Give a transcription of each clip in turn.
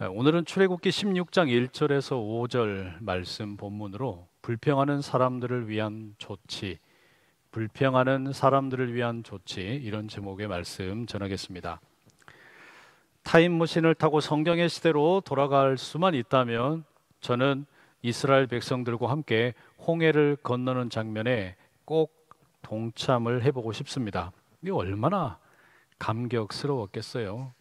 오늘은 출애굽기 16장 1절에서 5절 말씀 본문으로 불평하는 사람들을 위한 조치, 불평하는 사람들을 위한 조치, 이런 제목의 말씀 전하겠습니다. 타임머신을 타고 성경의 시대로 돌아갈 수만 있다면 저는 이스라엘 백성들과 함께 홍해를 건너는 장면에 꼭 동참을 해보고 싶습니다. 이게 얼마나 감격스러웠겠어요.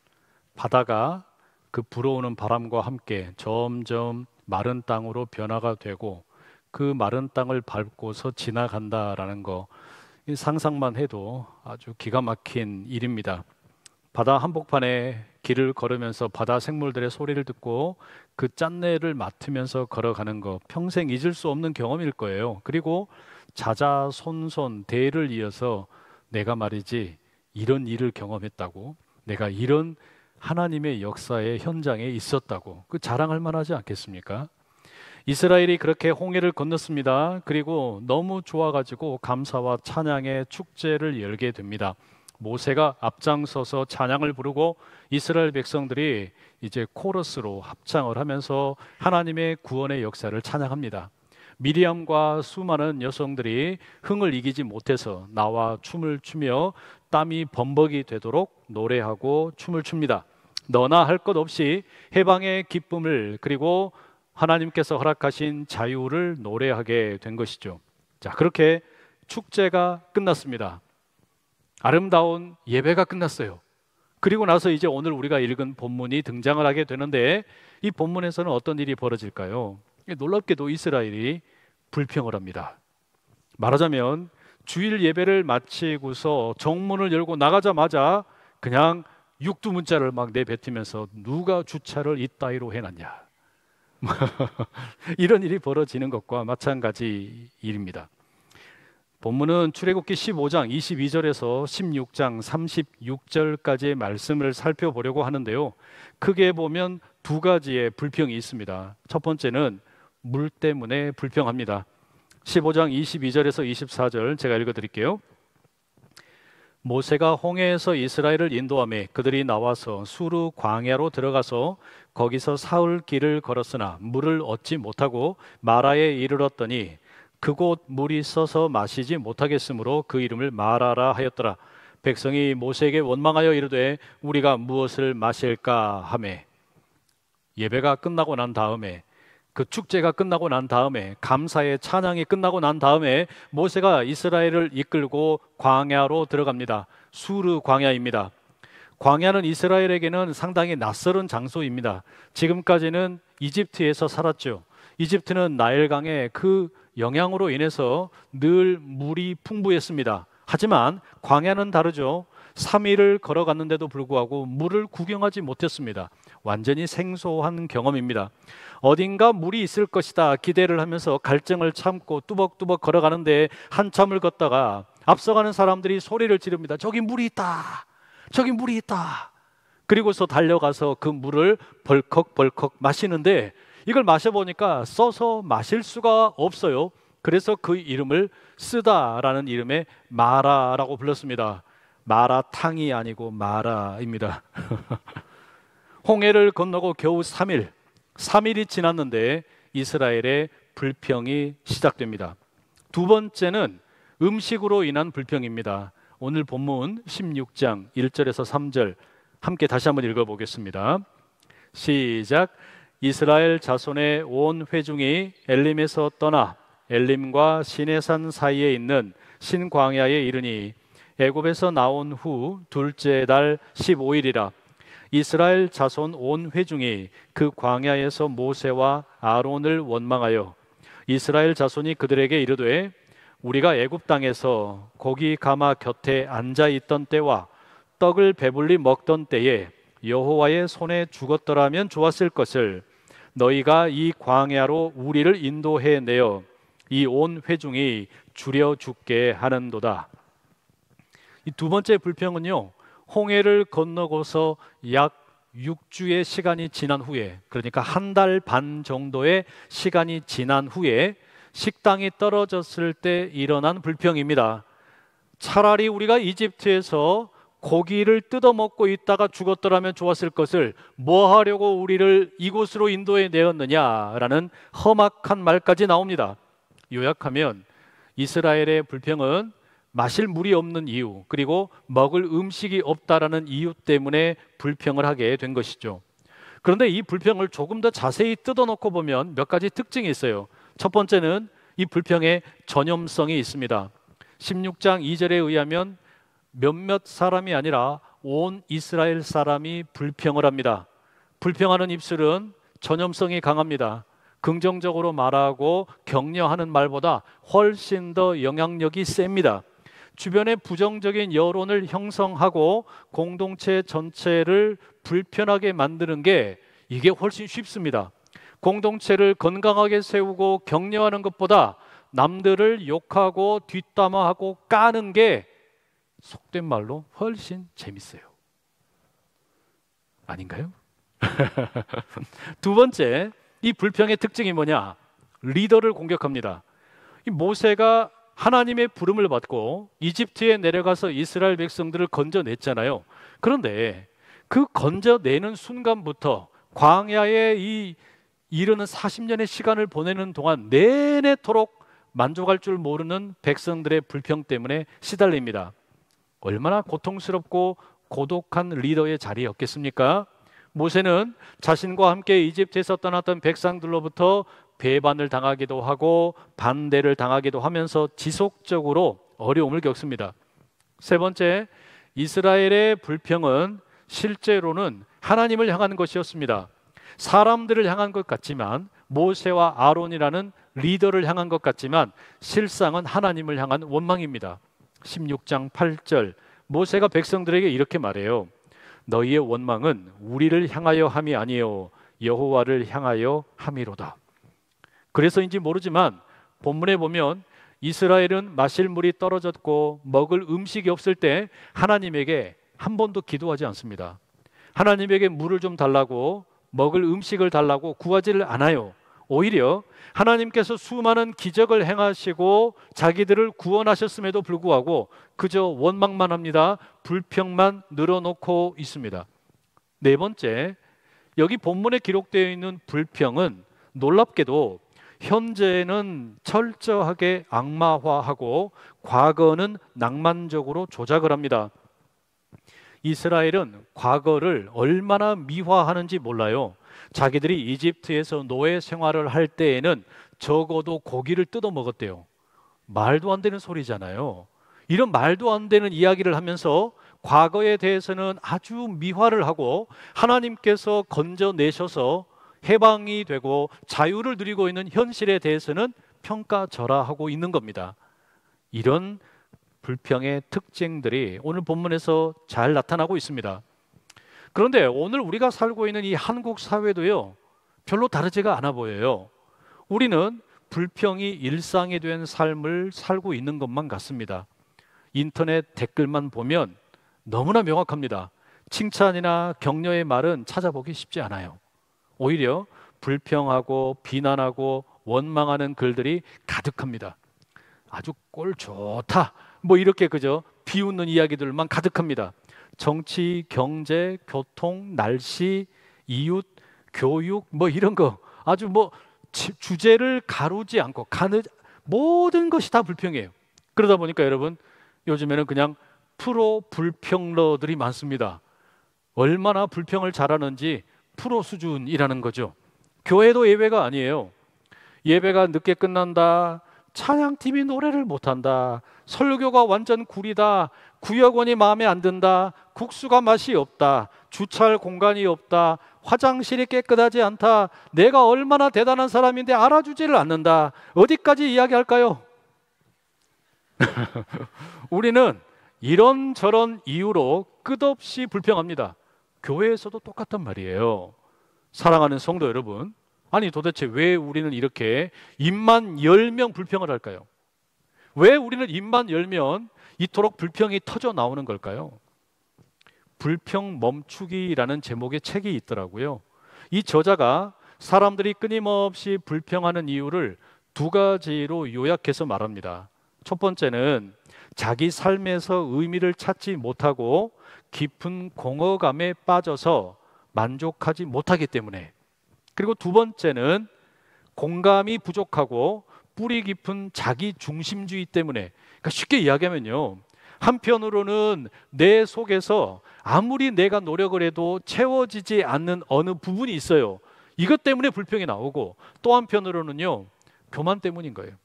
바다가 그 불어오는 바람과 함께 점점 마른 땅으로 변화가 되고 그 마른 땅을 밟고서 지나간다라는 거, 상상만 해도 아주 기가 막힌 일입니다. 바다 한복판에 길을 걸으면서 바다 생물들의 소리를 듣고 그 짠내를 맡으면서 걸어가는 거, 평생 잊을 수 없는 경험일 거예요. 그리고 자자손손 대를 이어서 내가 말이지 이런 일을 경험했다고, 내가 이런 하나님의 역사의 현장에 있었다고, 그 자랑할 만하지 않겠습니까? 이스라엘이 그렇게 홍해를 건넜습니다. 그리고 너무 좋아가지고 감사와 찬양의 축제를 열게 됩니다. 모세가 앞장서서 찬양을 부르고 이스라엘 백성들이 이제 코러스로 합창을 하면서 하나님의 구원의 역사를 찬양합니다. 미리암과 수많은 여성들이 흥을 이기지 못해서 나와 춤을 추며 땀이 범벅이 되도록 노래하고 춤을 춥니다. 너나 할 것 없이 해방의 기쁨을, 그리고 하나님께서 허락하신 자유를 노래하게 된 것이죠. 자, 그렇게 축제가 끝났습니다. 아름다운 예배가 끝났어요. 그리고 나서 이제 오늘 우리가 읽은 본문이 등장을 하게 되는데, 이 본문에서는 어떤 일이 벌어질까요? 놀랍게도 이스라엘이 불평을 합니다. 말하자면 주일 예배를 마치고서 정문을 열고 나가자마자 그냥 육두문자를 막 내뱉으면서 누가 주차를 이따위로 해놨냐 이런 일이 벌어지는 것과 마찬가지 일입니다. 본문은 출애굽기 15장 22절에서 16장 36절까지의 말씀을 살펴보려고 하는데요, 크게 보면 두 가지의 불평이 있습니다. 첫 번째는 물 때문에 불평합니다. 15장 22절에서 24절 제가 읽어드릴게요. 모세가 홍해에서 이스라엘을 인도하며 그들이 나와서 수르 광야로 들어가서 거기서 사흘 길을 걸었으나 물을 얻지 못하고 마라에 이르렀더니 그곳 물이 써서 마시지 못하겠으므로 그 이름을 마라라 하였더라. 백성이 모세에게 원망하여 이르되 우리가 무엇을 마실까 하매, 예배가 끝나고 난 다음에, 그 축제가 끝나고 난 다음에, 감사의 찬양이 끝나고 난 다음에 모세가 이스라엘을 이끌고 광야로 들어갑니다. 수르 광야입니다. 광야는 이스라엘에게는 상당히 낯설은 장소입니다. 지금까지는 이집트에서 살았죠. 이집트는 나일강의 그 영향으로 인해서 늘 물이 풍부했습니다. 하지만 광야는 다르죠. 3일을 걸어갔는데도 불구하고 물을 구경하지 못했습니다. 완전히 생소한 경험입니다. 어딘가 물이 있을 것이다 기대를 하면서 갈증을 참고 뚜벅뚜벅 걸어가는데 한참을 걷다가 앞서가는 사람들이 소리를 지릅니다. 저기 물이 있다, 저기 물이 있다. 그리고서 달려가서 그 물을 벌컥벌컥 마시는데, 이걸 마셔보니까 써서 마실 수가 없어요. 그래서 그 이름을 쓰다라는 이름의 마라라고 불렀습니다. 마라탕이 아니고 마라입니다. 홍해를 건너고 겨우 3일이 지났는데 이스라엘의 불평이 시작됩니다. 두 번째는 음식으로 인한 불평입니다. 오늘 본문 16장 1절에서 3절 함께 다시 한번 읽어보겠습니다. 시작. 이스라엘 자손의 온 회중이 엘림에서 떠나 엘림과 시내산 사이에 있는 신광야에 이르니 애굽에서 나온 후 둘째 달 15일이라. 이스라엘 자손 온 회중이 그 광야에서 모세와 아론을 원망하여 이스라엘 자손이 그들에게 이르되 우리가 애굽 땅에서 고기 가마 곁에 앉아 있던 때와 떡을 배불리 먹던 때에 여호와의 손에 죽었더라면 좋았을 것을 너희가 이 광야로 우리를 인도해 내어 이 온 회중이 줄여 죽게 하는도다. 이 두 번째 불평은요, 홍해를 건너고서 약 6주의 시간이 지난 후에, 그러니까 한 달 반 정도의 시간이 지난 후에 식당이 떨어졌을 때 일어난 불평입니다. 차라리 우리가 이집트에서 고기를 뜯어먹고 있다가 죽었더라면 좋았을 것을 뭐 하려고 우리를 이곳으로 인도해 내었느냐라는 험악한 말까지 나옵니다. 요약하면 이스라엘의 불평은 마실 물이 없는 이유, 그리고 먹을 음식이 없다라는 이유 때문에 불평을 하게 된 것이죠. 그런데 이 불평을 조금 더 자세히 뜯어놓고 보면 몇 가지 특징이 있어요. 첫 번째는 이 불평의 전염성이 있습니다. 16장 2절에 의하면 몇몇 사람이 아니라 온 이스라엘 사람이 불평을 합니다. 불평하는 입술은 전염성이 강합니다. 긍정적으로 말하고 격려하는 말보다 훨씬 더 영향력이 셉니다. 주변의 부정적인 여론을 형성하고 공동체 전체를 불편하게 만드는 게 이게 훨씬 쉽습니다. 공동체를 건강하게 세우고 격려하는 것보다 남들을 욕하고 뒷담화하고 까는 게 속된 말로 훨씬 재밌어요. 아닌가요? 두 번째, 이 불평의 특징이 뭐냐? 리더를 공격합니다. 이 모세가 하나님의 부름을 받고 이집트에 내려가서 이스라엘 백성들을 건져냈잖아요. 그런데 그 건져내는 순간부터 광야에 이르는 40년의 시간을 보내는 동안 내내토록 만족할 줄 모르는 백성들의 불평 때문에 시달립니다. 얼마나 고통스럽고 고독한 리더의 자리였겠습니까? 모세는 자신과 함께 이집트에서 떠났던 백성들로부터 배반을 당하기도 하고 반대를 당하기도 하면서 지속적으로 어려움을 겪습니다. 세 번째, 이스라엘의 불평은 실제로는 하나님을 향한 것이었습니다. 사람들을 향한 것 같지만, 모세와 아론이라는 리더를 향한 것 같지만 실상은 하나님을 향한 원망입니다. 16장 8절, 모세가 백성들에게 이렇게 말해요. 너희의 원망은 우리를 향하여 함이 아니요 여호와를 향하여 함이로다. 그래서인지 모르지만 본문에 보면 이스라엘은 마실 물이 떨어졌고 먹을 음식이 없을 때 하나님에게 한 번도 기도하지 않습니다. 하나님에게 물을 좀 달라고, 먹을 음식을 달라고 구하지를 않아요. 오히려 하나님께서 수많은 기적을 행하시고 자기들을 구원하셨음에도 불구하고 그저 원망만 합니다. 불평만 늘어놓고 있습니다. 네 번째, 여기 본문에 기록되어 있는 불평은 놀랍게도 현재는 철저하게 악마화하고 과거는 낭만적으로 조작을 합니다. 이스라엘은 과거를 얼마나 미화하는지 몰라요. 자기들이 이집트에서 노예 생활을 할 때에는 적어도 고기를 뜯어 먹었대요. 말도 안 되는 소리잖아요. 이런 말도 안 되는 이야기를 하면서 과거에 대해서는 아주 미화를 하고 하나님께서 건져내셔서 해방이 되고 자유를 누리고 있는 현실에 대해서는 평가절하하고 있는 겁니다. 이런 불평의 특징들이 오늘 본문에서 잘 나타나고 있습니다. 그런데 오늘 우리가 살고 있는 이 한국 사회도요, 별로 다르지가 않아 보여요. 우리는 불평이 일상이 된 삶을 살고 있는 것만 같습니다. 인터넷 댓글만 보면 너무나 명확합니다. 칭찬이나 격려의 말은 찾아보기 쉽지 않아요. 오히려 불평하고 비난하고 원망하는 글들이 가득합니다. 아주 꼴 좋다, 뭐 이렇게 그저 비웃는 이야기들만 가득합니다. 정치, 경제, 교통, 날씨, 이웃, 교육, 뭐 이런 거 아주 뭐 주제를 가르지 않고 모든 것이 다 불평이에요. 그러다 보니까 여러분, 요즘에는 그냥 프로 불평러들이 많습니다. 얼마나 불평을 잘하는지 프로 수준이라는 거죠. 교회도 예외가 아니에요. 예배가 늦게 끝난다, 찬양팀이 노래를 못한다, 설교가 완전 구리다, 구역원이 마음에 안 든다, 국수가 맛이 없다, 주차할 공간이 없다, 화장실이 깨끗하지 않다, 내가 얼마나 대단한 사람인데 알아주지를 않는다. 어디까지 이야기할까요? 우리는 이런저런 이유로 끝없이 불평합니다. 교회에서도 똑같단 말이에요. 사랑하는 성도 여러분, 아니 도대체 왜 우리는 이렇게 입만 열면 불평을 할까요? 왜 우리는 입만 열면 이토록 불평이 터져 나오는 걸까요? 불평 멈추기라는 제목의 책이 있더라고요. 이 저자가 사람들이 끊임없이 불평하는 이유를 두 가지로 요약해서 말합니다. 첫 번째는 자기 삶에서 의미를 찾지 못하고 깊은 공허감에 빠져서 만족하지 못하기 때문에, 그리고 두 번째는 공감이 부족하고 뿌리 깊은 자기 중심주의 때문에. 그러니까 쉽게 이야기하면요, 한편으로는 내 속에서 아무리 내가 노력을 해도 채워지지 않는 어느 부분이 있어요. 이것 때문에 불평이 나오고, 또 한편으로는요, 교만 때문인 거예요.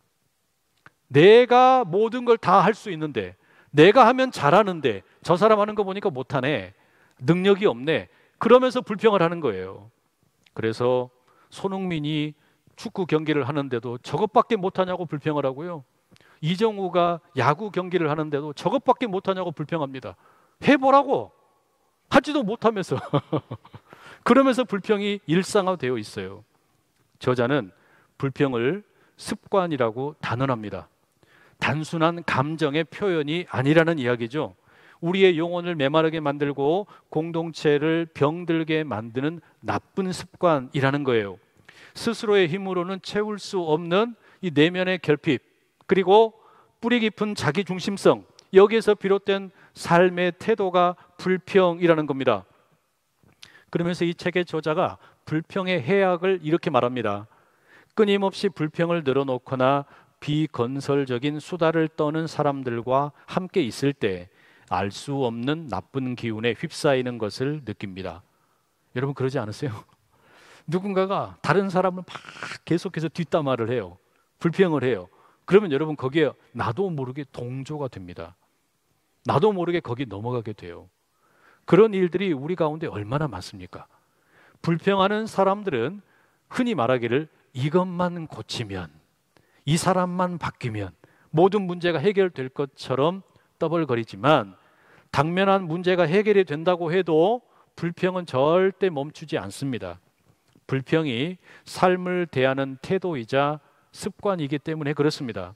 내가 모든 걸 다 할 수 있는데, 내가 하면 잘하는데 저 사람 하는 거 보니까 못하네, 능력이 없네, 그러면서 불평을 하는 거예요. 그래서 손흥민이 축구 경기를 하는데도 저것밖에 못하냐고 불평을 하고요, 이정우가 야구 경기를 하는데도 저것밖에 못하냐고 불평합니다. 해보라고, 하지도 못하면서 그러면서 불평이 일상화되어 있어요. 저자는 불평을 습관이라고 단언합니다. 단순한 감정의 표현이 아니라는 이야기죠. 우리의 영혼을 메마르게 만들고 공동체를 병들게 만드는 나쁜 습관이라는 거예요. 스스로의 힘으로는 채울 수 없는 이 내면의 결핍, 그리고 뿌리 깊은 자기 중심성, 여기에서 비롯된 삶의 태도가 불평이라는 겁니다. 그러면서 이 책의 저자가 불평의 해악을 이렇게 말합니다. 끊임없이 불평을 늘어놓거나 비건설적인 수다를 떠는 사람들과 함께 있을 때 알 수 없는 나쁜 기운에 휩싸이는 것을 느낍니다. 여러분 그러지 않으세요? 누군가가 다른 사람을 막 계속해서 뒷담화를 해요, 불평을 해요. 그러면 여러분 거기에 나도 모르게 동조가 됩니다. 나도 모르게 거기 넘어가게 돼요. 그런 일들이 우리 가운데 얼마나 많습니까? 불평하는 사람들은 흔히 말하기를 이것만 고치면, 이 사람만 바뀌면 모든 문제가 해결될 것처럼 떠벌거리지만, 당면한 문제가 해결이 된다고 해도 불평은 절대 멈추지 않습니다. 불평이 삶을 대하는 태도이자 습관이기 때문에 그렇습니다.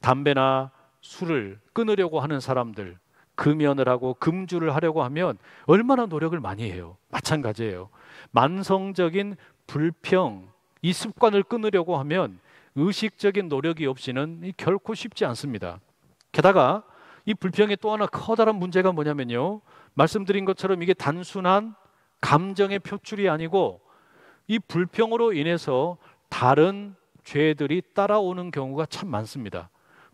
담배나 술을 끊으려고 하는 사람들, 금연을 하고 금주를 하려고 하면 얼마나 노력을 많이 해요. 마찬가지예요. 만성적인 불평, 이 습관을 끊으려고 하면 의식적인 노력이 없이는 결코 쉽지 않습니다. 게다가 이 불평의 또 하나 커다란 문제가 뭐냐면요, 말씀드린 것처럼 이게 단순한 감정의 표출이 아니고 이 불평으로 인해서 다른 죄들이 따라오는 경우가 참 많습니다.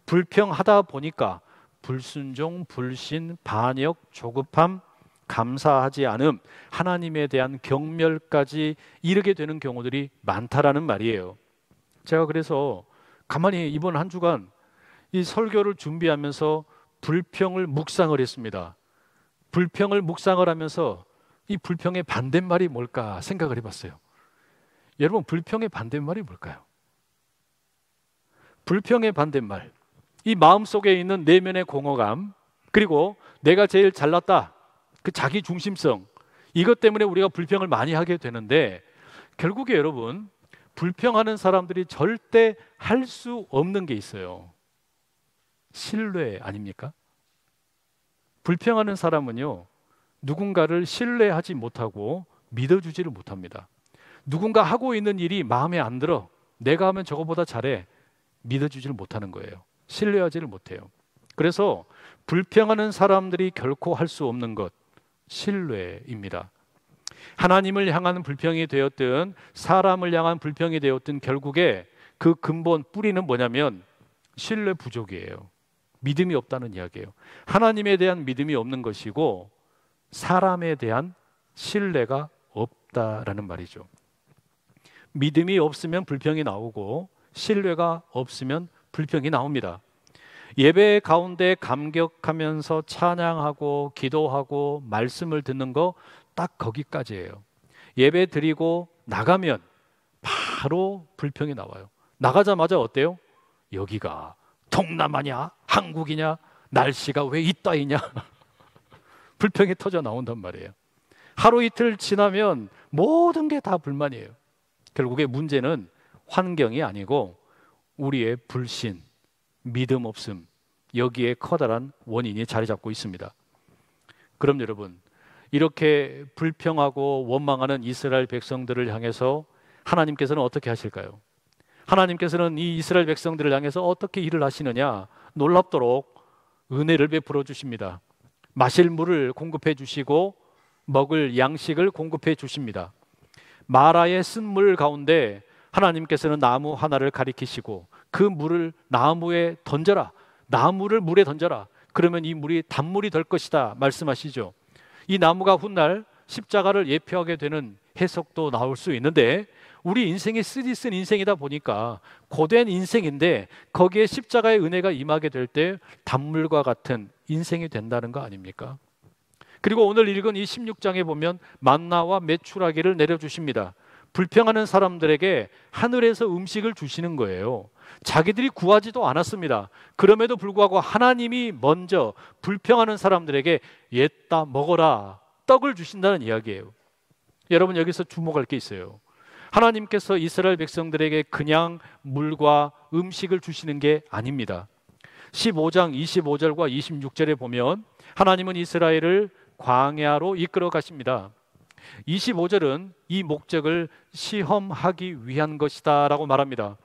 불평하다 보니까 불순종, 불신, 반역, 조급함, 감사하지 않음, 하나님에 대한 경멸까지 이르게 되는 경우들이 많다라는 말이에요. 제가 그래서 가만히 이번 한 주간 이 설교를 준비하면서 불평을 묵상을 했습니다. 불평을 묵상을 하면서 이 불평의 반대말이 뭘까 생각을 해봤어요. 여러분, 불평의 반대말이 뭘까요? 불평의 반대말, 이 마음속에 있는 내면의 공허감, 그리고 내가 제일 잘났다, 그 자기 중심성, 이것 때문에 우리가 불평을 많이 하게 되는데, 결국에 여러분, 불평하는 사람들이 절대 할 수 없는 게 있어요. 신뢰 아닙니까? 불평하는 사람은요, 누군가를 신뢰하지 못하고 믿어주지를 못합니다. 누군가 하고 있는 일이 마음에 안 들어, 내가 하면 저거보다 잘해, 믿어주지를 못하는 거예요. 신뢰하지를 못해요. 그래서 불평하는 사람들이 결코 할 수 없는 것, 신뢰입니다. 하나님을 향한 불평이 되었든 사람을 향한 불평이 되었든 결국에 그 근본 뿌리는 뭐냐면 신뢰 부족이에요. 믿음이 없다는 이야기예요. 하나님에 대한 믿음이 없는 것이고 사람에 대한 신뢰가 없다라는 말이죠. 믿음이 없으면 불평이 나오고 신뢰가 없으면 불평이 나옵니다. 예배 가운데 감격하면서 찬양하고 기도하고 말씀을 듣는 거 딱 거기까지예요. 예배 드리고 나가면 바로 불평이 나와요. 나가자마자 어때요? 여기가 동남아냐 한국이냐, 날씨가 왜 이따위냐 불평이 터져 나온단 말이에요. 하루 이틀 지나면 모든 게 다 불만이에요. 결국에 문제는 환경이 아니고 우리의 불신, 믿음 없음, 여기에 커다란 원인이 자리 잡고 있습니다. 그럼 여러분, 이렇게 불평하고 원망하는 이스라엘 백성들을 향해서 하나님께서는 어떻게 하실까요? 하나님께서는 이 이스라엘 백성들을 향해서 어떻게 일을 하시느냐? 놀랍도록 은혜를 베풀어 주십니다. 마실 물을 공급해 주시고 먹을 양식을 공급해 주십니다. 마라의 쓴물 가운데 하나님께서는 나무 하나를 가리키시고 그 물을 나무에 던져라. 나무를 물에 던져라. 그러면 이 물이 단물이 될 것이다 말씀하시죠. 이 나무가 훗날 십자가를 예표하게 되는 해석도 나올 수 있는데, 우리 인생이 쓰디쓴 인생이다 보니까 고된 인생인데 거기에 십자가의 은혜가 임하게 될 때 단물과 같은 인생이 된다는 거 아닙니까? 그리고 오늘 읽은 이 16장에 보면 만나와 메추라기를 내려주십니다. 불평하는 사람들에게 하늘에서 음식을 주시는 거예요. 자기들이 구하지도 않았습니다. 그럼에도 불구하고 하나님이 먼저 불평하는 사람들에게 옛다 먹어라 떡을 주신다는 이야기예요. 여러분, 여기서 주목할 게 있어요. 하나님께서 이스라엘 백성들에게 그냥 물과 음식을 주시는 게 아닙니다. 15장 25절과 26절에 보면 하나님은 이스라엘을 광야로 이끌어 가십니다. 25절은 이 목적을 시험하기 위한 것이다 라고 말합니다.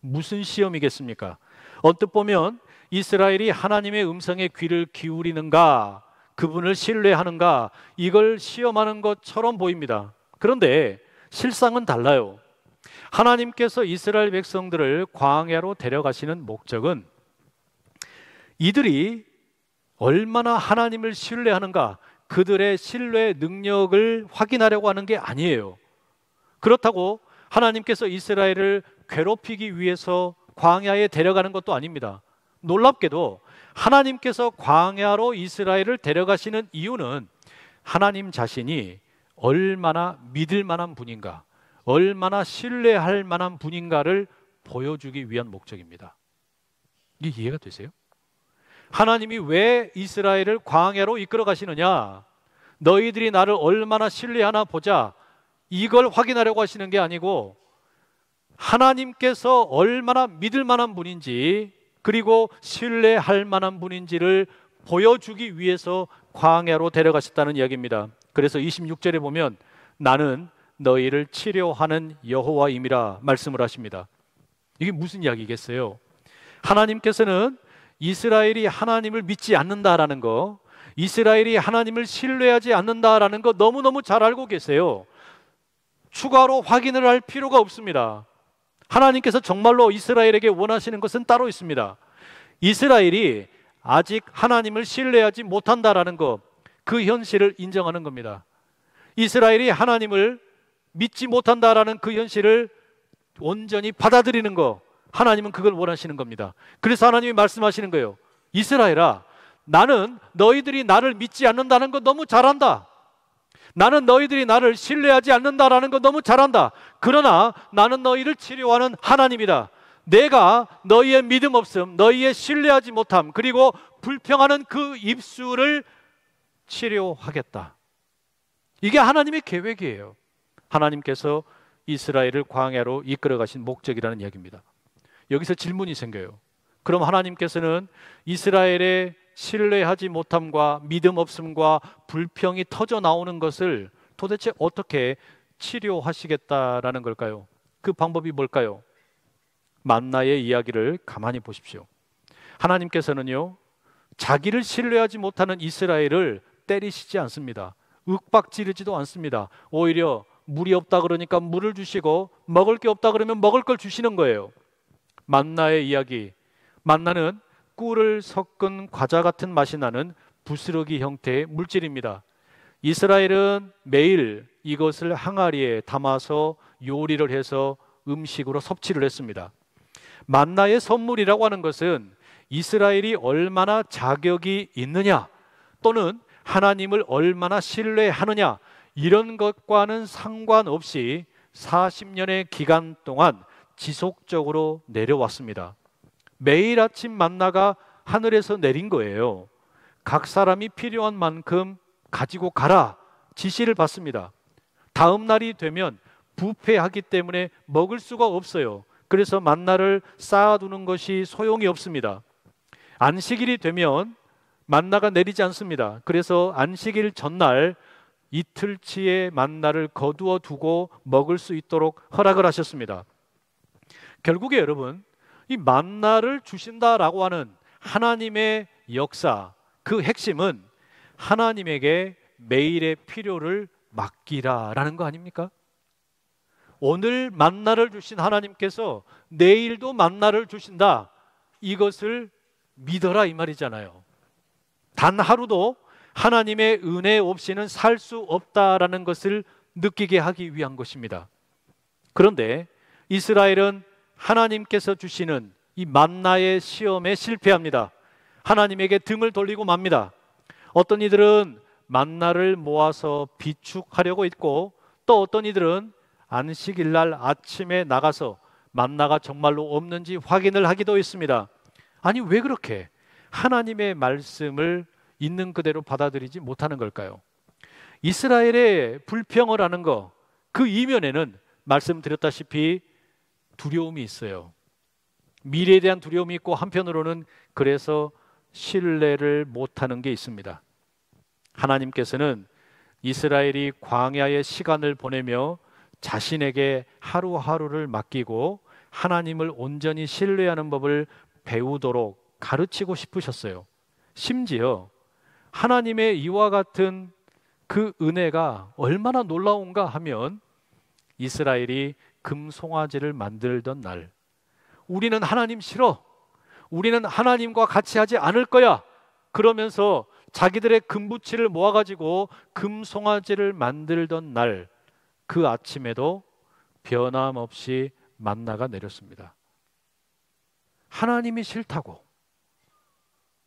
무슨 시험이겠습니까? 언뜻 보면 이스라엘이 하나님의 음성에 귀를 기울이는가, 그분을 신뢰하는가, 이걸 시험하는 것처럼 보입니다. 그런데 실상은 달라요. 하나님께서 이스라엘 백성들을 광야로 데려가시는 목적은 이들이 얼마나 하나님을 신뢰하는가, 그들의 신뢰 능력을 확인하려고 하는 게 아니에요. 그렇다고 하나님께서 이스라엘을 괴롭히기 위해서 광야에 데려가는 것도 아닙니다. 놀랍게도 하나님께서 광야로 이스라엘을 데려가시는 이유는 하나님 자신이 얼마나 믿을 만한 분인가, 얼마나 신뢰할 만한 분인가를 보여주기 위한 목적입니다. 이게 이해가 되세요? 하나님이 왜 이스라엘을 광야로 이끌어 가시느냐? 너희들이 나를 얼마나 신뢰하나 보자, 이걸 확인하려고 하시는 게 아니고 하나님께서 얼마나 믿을 만한 분인지, 그리고 신뢰할 만한 분인지를 보여주기 위해서 광야로 데려가셨다는 이야기입니다. 그래서 26절에 보면 나는 너희를 치료하는 여호와임이라 말씀을 하십니다. 이게 무슨 이야기겠어요? 하나님께서는 이스라엘이 하나님을 믿지 않는다라는 거, 이스라엘이 하나님을 신뢰하지 않는다라는 거 너무너무 잘 알고 계세요. 추가로 확인을 할 필요가 없습니다. 하나님께서 정말로 이스라엘에게 원하시는 것은 따로 있습니다. 이스라엘이 아직 하나님을 신뢰하지 못한다라는 것, 그 현실을 인정하는 겁니다. 이스라엘이 하나님을 믿지 못한다라는 그 현실을 온전히 받아들이는 것, 하나님은 그걸 원하시는 겁니다. 그래서 하나님이 말씀하시는 거예요. 이스라엘아, 나는 너희들이 나를 믿지 않는다는 거 너무 잘한다. 나는 너희들이 나를 신뢰하지 않는다라는 거 너무 잘한다. 그러나 나는 너희를 치료하는 하나님이다. 내가 너희의 믿음 없음, 너희의 신뢰하지 못함, 그리고 불평하는 그 입술을 치료하겠다. 이게 하나님의 계획이에요. 하나님께서 이스라엘을 광야로 이끌어 가신 목적이라는 이야기입니다. 여기서 질문이 생겨요. 그럼 하나님께서는 이스라엘의 신뢰하지 못함과 믿음 없음과 불평이 터져 나오는 것을 도대체 어떻게 치료하시겠다라는 걸까요? 그 방법이 뭘까요? 만나의 이야기를 가만히 보십시오. 하나님께서는요, 자기를 신뢰하지 못하는 이스라엘을 때리시지 않습니다. 윽박지르지도 않습니다. 오히려 물이 없다 그러니까 물을 주시고 먹을 게 없다 그러면 먹을 걸 주시는 거예요. 만나의 이야기, 만나는 꿀을 섞은 과자 같은 맛이 나는 부스러기 형태의 물질입니다. 이스라엘은 매일 이것을 항아리에 담아서 요리를 해서 음식으로 섭취를 했습니다. 만나의 선물이라고 하는 것은 이스라엘이 얼마나 자격이 있느냐, 또는 하나님을 얼마나 신뢰하느냐, 이런 것과는 상관없이 40년의 기간 동안 지속적으로 내려왔습니다. 매일 아침 만나가 하늘에서 내린 거예요. 각 사람이 필요한 만큼 가지고 가라 지시를 받습니다. 다음 날이 되면 부패하기 때문에 먹을 수가 없어요. 그래서 만나를 쌓아두는 것이 소용이 없습니다. 안식일이 되면 만나가 내리지 않습니다. 그래서 안식일 전날 이틀치의 만나를 거두어 두고 먹을 수 있도록 허락을 하셨습니다. 결국에 여러분, 이 만나를 주신다라고 하는 하나님의 역사, 그 핵심은 하나님에게 매일의 필요를 맡기라라는 거 아닙니까? 오늘 만나를 주신 하나님께서 내일도 만나를 주신다. 이것을 믿어라 이 말이잖아요. 단 하루도 하나님의 은혜 없이는 살 수 없다라는 것을 느끼게 하기 위한 것입니다. 그런데 이스라엘은 하나님께서 주시는 이 만나의 시험에 실패합니다. 하나님에게 등을 돌리고 맙니다. 어떤 이들은 만나를 모아서 비축하려고 했고, 또 어떤 이들은 안식일 날 아침에 나가서 만나가 정말로 없는지 확인을 하기도 했습니다. 아니, 왜 그렇게 하나님의 말씀을 있는 그대로 받아들이지 못하는 걸까요? 이스라엘의 불평을 하는 거, 그 이면에는 말씀드렸다시피 두려움이 있어요. 미래에 대한 두려움이 있고, 한편으로는 그래서 신뢰를 못하는 게 있습니다. 하나님께서는 이스라엘이 광야의 시간을 보내며 자신에게 하루하루를 맡기고 하나님을 온전히 신뢰하는 법을 배우도록 가르치고 싶으셨어요. 심지어 하나님의 이와 같은 그 은혜가 얼마나 놀라운가 하면, 이스라엘이 금송아지를 만들던 날, 우리는 하나님 싫어, 우리는 하나님과 같이 하지 않을 거야, 그러면서 자기들의 금부치를 모아가지고 금송아지를 만들던 날, 그 아침에도 변함없이 만나가 내렸습니다. 하나님이 싫다고,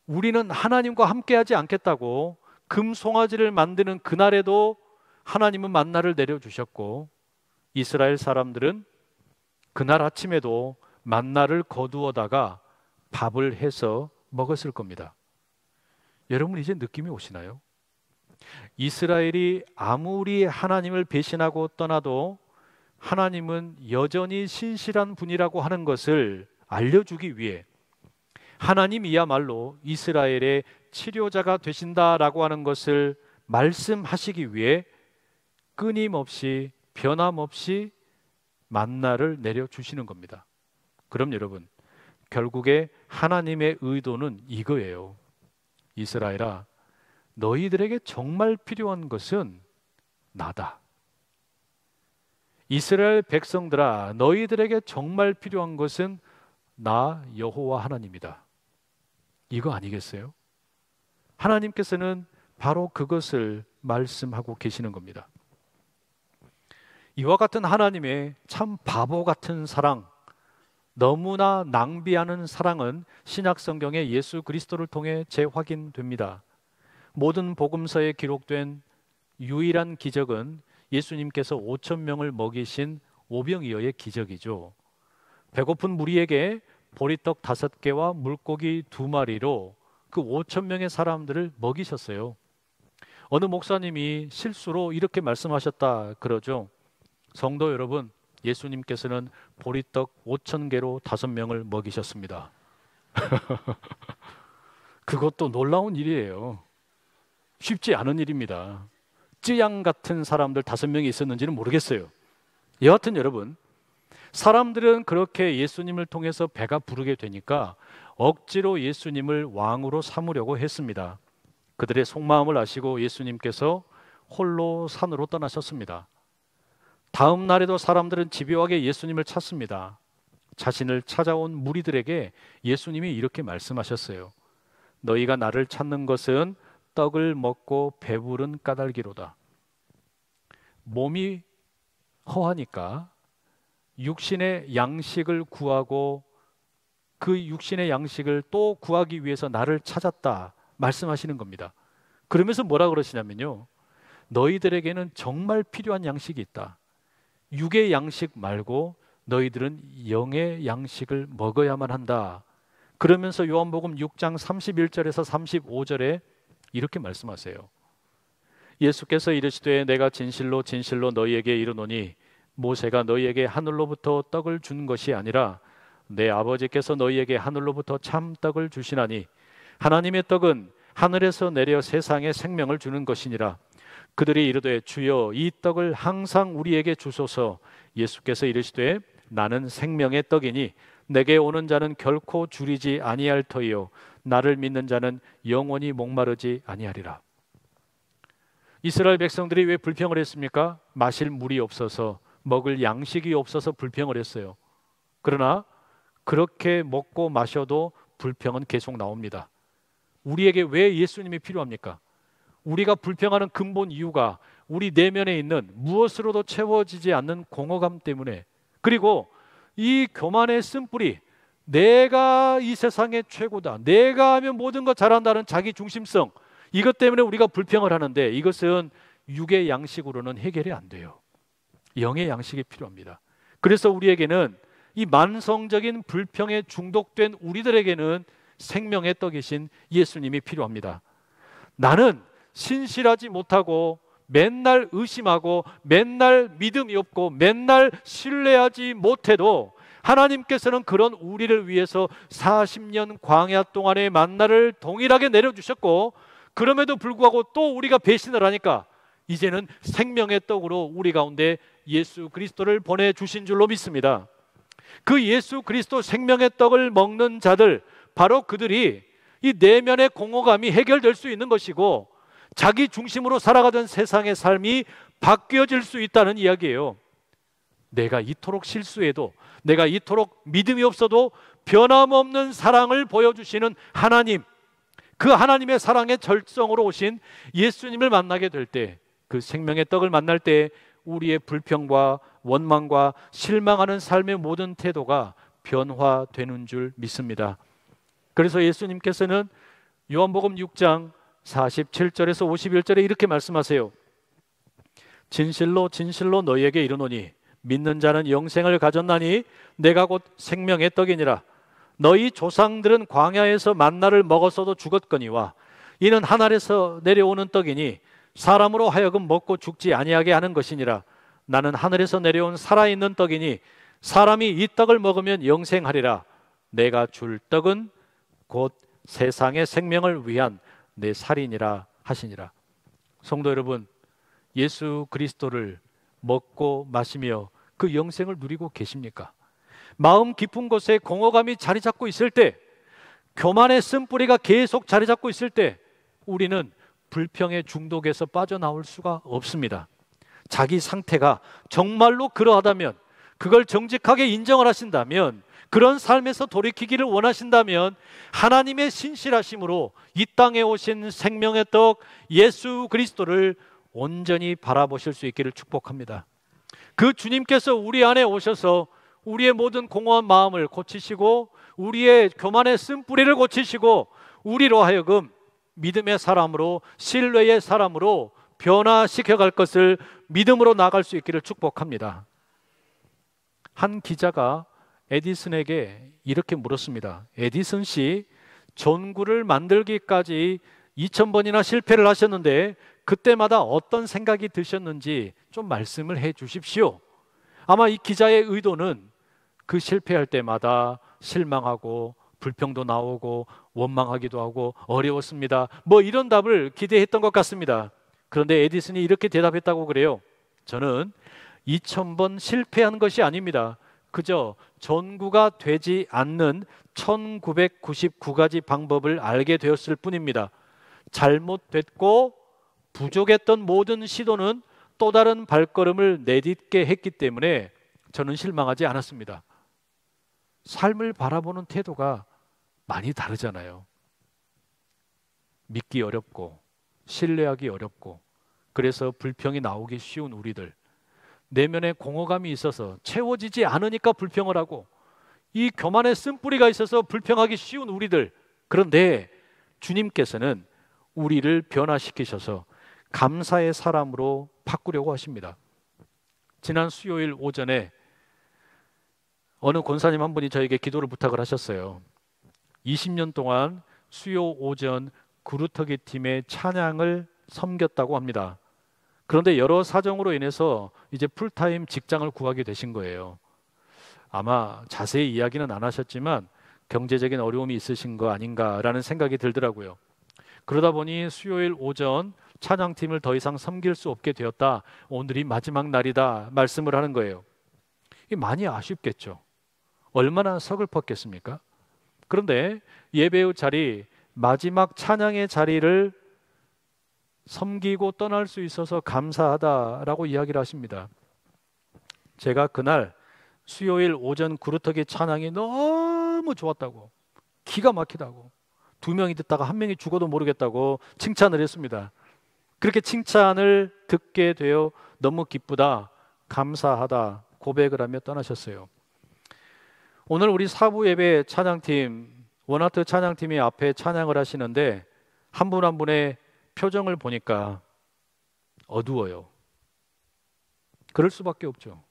우리는 하나님과 함께하지 않겠다고 금송아지를 만드는 그날에도 하나님은 만나를 내려주셨고, 이스라엘 사람들은 그날 아침에도 만나를 거두어다가 밥을 해서 먹었을 겁니다. 여러분, 이제 느낌이 오시나요? 이스라엘이 아무리 하나님을 배신하고 떠나도 하나님은 여전히 신실한 분이라고 하는 것을 알려주기 위해 하나님이야말로 이스라엘의 치료자가 되신다라고 하는 것을 말씀하시기 위해 끊임없이 변함없이 만나를 내려주시는 겁니다. 그럼 여러분, 결국에 하나님의 의도는 이거예요. 이스라엘아, 너희들에게 정말 필요한 것은 나다. 이스라엘 백성들아, 너희들에게 정말 필요한 것은 나 여호와 하나님이다. 이거 아니겠어요? 하나님께서는 바로 그것을 말씀하고 계시는 겁니다. 이와 같은 하나님의 참 바보 같은 사랑, 너무나 낭비하는 사랑은 신약 성경의 예수 그리스도를 통해 재확인됩니다. 모든 복음서에 기록된 유일한 기적은 예수님께서 5천 명을 먹이신 오병이어의 기적이죠. 배고픈 무리에게 보리떡 5개와 물고기 2마리로 그 5천 명의 사람들을 먹이셨어요. 어느 목사님이 실수로 이렇게 말씀하셨다 그러죠. 성도 여러분, 예수님께서는 보리떡 5,000개로 5명을 먹이셨습니다. 그것도 놀라운 일이에요. 쉽지 않은 일입니다. 쯔양 같은 사람들 5명이 있었는지는 모르겠어요. 여하튼 여러분, 사람들은 그렇게 예수님을 통해서 배가 부르게 되니까 억지로 예수님을 왕으로 삼으려고 했습니다. 그들의 속마음을 아시고 예수님께서 홀로 산으로 떠나셨습니다. 다음 날에도 사람들은 집요하게 예수님을 찾습니다. 자신을 찾아온 무리들에게 예수님이 이렇게 말씀하셨어요. 너희가 나를 찾는 것은 떡을 먹고 배부른 까닭이로다. 몸이 허하니까 육신의 양식을 구하고 그 육신의 양식을 또 구하기 위해서 나를 찾았다 말씀하시는 겁니다. 그러면서 뭐라 그러시냐면요, 너희들에게는 정말 필요한 양식이 있다. 육의 양식 말고 너희들은 영의 양식을 먹어야만 한다. 그러면서 요한복음 6장 31절에서 35절에 이렇게 말씀하세요. 예수께서 이르시되 내가 진실로 진실로 너희에게 이르노니 모세가 너희에게 하늘로부터 떡을 준 것이 아니라 내 아버지께서 너희에게 하늘로부터 참 떡을 주시나니 하나님의 떡은 하늘에서 내려 세상에 생명을 주는 것이니라. 그들이 이르되 주여 이 떡을 항상 우리에게 주소서. 예수께서 이르시되 나는 생명의 떡이니 내게 오는 자는 결코 줄이지 아니할 터이요 나를 믿는 자는 영원히 목마르지 아니하리라. 이스라엘 백성들이 왜 불평을 했습니까? 마실 물이 없어서, 먹을 양식이 없어서 불평을 했어요. 그러나 그렇게 먹고 마셔도 불평은 계속 나옵니다. 우리에게 왜 예수님이 필요합니까? 우리가 불평하는 근본 이유가 우리 내면에 있는 무엇으로도 채워지지 않는 공허감 때문에, 그리고 이 교만의 쓴뿌리, 내가 이 세상의 최고다, 내가 하면 모든 거 잘한다는 자기 중심성, 이것 때문에 우리가 불평을 하는데 이것은 육의 양식으로는 해결이 안 돼요. 영의 양식이 필요합니다. 그래서 우리에게는 이 만성적인 불평에 중독된 우리들에게는 생명의 떡이신 예수님이 필요합니다. 나는 신실하지 못하고 맨날 의심하고 맨날 믿음이 없고 맨날 신뢰하지 못해도 하나님께서는 그런 우리를 위해서 40년 광야 동안의 만나를 동일하게 내려주셨고, 그럼에도 불구하고 또 우리가 배신을 하니까 이제는 생명의 떡으로 우리 가운데 예수 그리스도를 보내주신 줄로 믿습니다. 그 예수 그리스도 생명의 떡을 먹는 자들, 바로 그들이 이 내면의 공허감이 해결될 수 있는 것이고 자기 중심으로 살아가던 세상의 삶이 바뀌어질 수 있다는 이야기예요. 내가 이토록 실수해도, 내가 이토록 믿음이 없어도 변함없는 사랑을 보여주시는 하나님, 그 하나님의 사랑의 절정으로 오신 예수님을 만나게 될 때, 그 생명의 떡을 만날 때 우리의 불평과 원망과 실망하는 삶의 모든 태도가 변화되는 줄 믿습니다. 그래서 예수님께서는 요한복음 6장 47절에서 51절에 이렇게 말씀하세요. 진실로 진실로 너희에게 이르노니 믿는 자는 영생을 가졌나니 내가 곧 생명의 떡이니라. 너희 조상들은 광야에서 만나를 먹었어도 죽었거니와 이는 하늘에서 내려오는 떡이니 사람으로 하여금 먹고 죽지 아니하게 하는 것이니라. 나는 하늘에서 내려온 살아있는 떡이니 사람이 이 떡을 먹으면 영생하리라. 내가 줄 떡은 곧 세상의 생명을 위한 내 살이니라 하시니라. 성도 여러분, 예수 그리스도를 먹고 마시며 그 영생을 누리고 계십니까? 마음 깊은 곳에 공허감이 자리 잡고 있을 때, 교만의 쓴뿌리가 계속 자리 잡고 있을 때 우리는 불평의 중독에서 빠져나올 수가 없습니다. 자기 상태가 정말로 그러하다면, 그걸 정직하게 인정을 하신다면, 그런 삶에서 돌이키기를 원하신다면 하나님의 신실하심으로 이 땅에 오신 생명의 떡 예수 그리스도를 온전히 바라보실 수 있기를 축복합니다. 그 주님께서 우리 안에 오셔서 우리의 모든 공허한 마음을 고치시고 우리의 교만의 쓴뿌리를 고치시고 우리로 하여금 믿음의 사람으로, 신뢰의 사람으로 변화시켜 갈 것을 믿음으로 나아갈 수 있기를 축복합니다. 한 기자가 에디슨에게 이렇게 물었습니다. 에디슨 씨, 전구를 만들기까지 2000번이나 실패를 하셨는데 그때마다 어떤 생각이 드셨는지 좀 말씀을 해 주십시오. 아마 이 기자의 의도는 그 실패할 때마다 실망하고 불평도 나오고 원망하기도 하고 어려웠습니다, 뭐 이런 답을 기대했던 것 같습니다. 그런데 에디슨이 이렇게 대답했다고 그래요. 저는 2000번 실패한 것이 아닙니다. 그저 전구가 되지 않는 1999가지 방법을 알게 되었을 뿐입니다. 잘못됐고 부족했던 모든 시도는 또 다른 발걸음을 내딛게 했기 때문에 저는 실망하지 않았습니다. 삶을 바라보는 태도가 많이 다르잖아요. 믿기 어렵고 신뢰하기 어렵고, 그래서 불평이 나오기 쉬운 우리들, 내면에 공허감이 있어서 채워지지 않으니까 불평을 하고 이 교만의 쓴뿌리가 있어서 불평하기 쉬운 우리들, 그런데 주님께서는 우리를 변화시키셔서 감사의 사람으로 바꾸려고 하십니다. 지난 수요일 오전에 어느 권사님 한 분이 저에게 기도를 부탁을 하셨어요. 20년 동안 수요 오전 그루터기 팀의 찬양을 섬겼다고 합니다. 그런데 여러 사정으로 인해서 이제 풀타임 직장을 구하게 되신 거예요. 아마 자세히 이야기는 안 하셨지만 경제적인 어려움이 있으신 거 아닌가라는 생각이 들더라고요. 그러다 보니 수요일 오전 찬양팀을 더 이상 섬길 수 없게 되었다, 오늘이 마지막 날이다 말씀을 하는 거예요. 이게 많이 아쉽겠죠. 얼마나 서글펐겠습니까? 그런데 예배의 자리, 마지막 찬양의 자리를 섬기고 떠날 수 있어서 감사하다라고 이야기를 하십니다. 제가 그날 수요일 오전 구루터기 찬양이 너무 좋았다고, 기가 막히다고, 2명이 듣다가 1명이 죽어도 모르겠다고 칭찬을 했습니다. 그렇게 칭찬을 듣게 되어 너무 기쁘다, 감사하다 고백을 하며 떠나셨어요. 오늘 우리 사부 예배 찬양팀, 원하트 찬양팀이 앞에 찬양을 하시는데 한 분 한 분의 표정을 보니까 어두워요. 그럴 수밖에 없죠.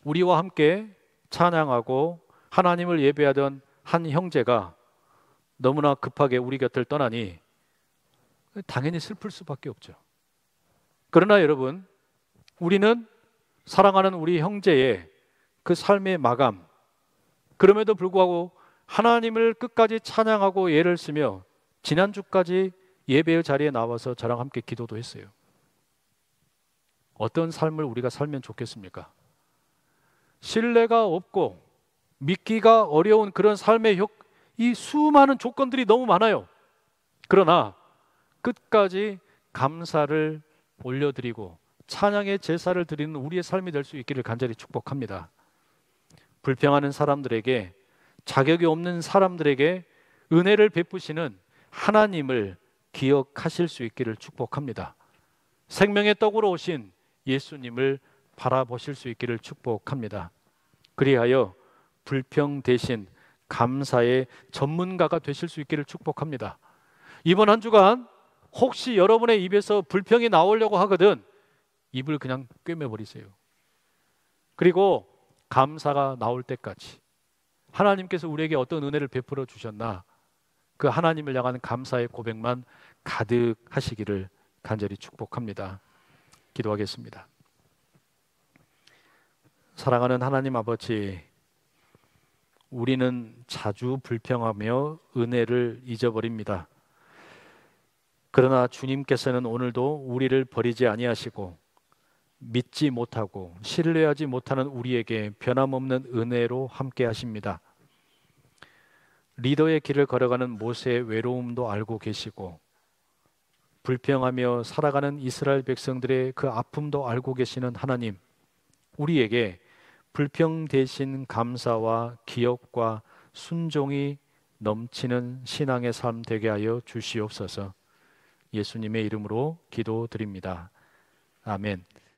우리와 함께 찬양하고 하나님을 예배하던 한 형제가 너무나 급하게 우리 곁을 떠나니 당연히 슬플 수밖에 없죠. 그러나 여러분, 우리는 사랑하는 우리 형제의 그 삶의 마감, 그럼에도 불구하고 하나님을 끝까지 찬양하고 예를 쓰며 지난주까지 예배의 자리에 나와서 저랑 함께 기도도 했어요. 어떤 삶을 우리가 살면 좋겠습니까? 신뢰가 없고 믿기가 어려운 그런 삶의 이 수많은 조건들이 너무 많아요. 그러나 끝까지 감사를 올려드리고 찬양의 제사를 드리는 우리의 삶이 될 수 있기를 간절히 축복합니다. 불평하는 사람들에게, 자격이 없는 사람들에게 은혜를 베푸시는 하나님을 기억하실 수 있기를 축복합니다. 생명의 떡으로 오신 예수님을 바라보실 수 있기를 축복합니다. 그리하여 불평 대신 감사의 전문가가 되실 수 있기를 축복합니다. 이번 한 주간 혹시 여러분의 입에서 불평이 나오려고 하거든 입을 그냥 꿰매버리세요. 그리고 감사가 나올 때까지 하나님께서 우리에게 어떤 은혜를 베풀어 주셨나, 그 하나님을 향한 감사의 고백만 가득 하시기를 간절히 축복합니다. 기도하겠습니다. 사랑하는 하나님 아버지, 우리는 자주 불평하며 은혜를 잊어버립니다. 그러나 주님께서는 오늘도 우리를 버리지 아니하시고 믿지 못하고 신뢰하지 못하는 우리에게 변함없는 은혜로 함께 하십니다. 리더의 길을 걸어가는 모세의 외로움도 알고 계시고 불평하며 살아가는 이스라엘 백성들의 그 아픔도 알고 계시는 하나님, 우리에게 불평 대신 감사와 기억과 순종이 넘치는 신앙의 삶 되게 하여 주시옵소서. 예수님의 이름으로 기도드립니다. 아멘.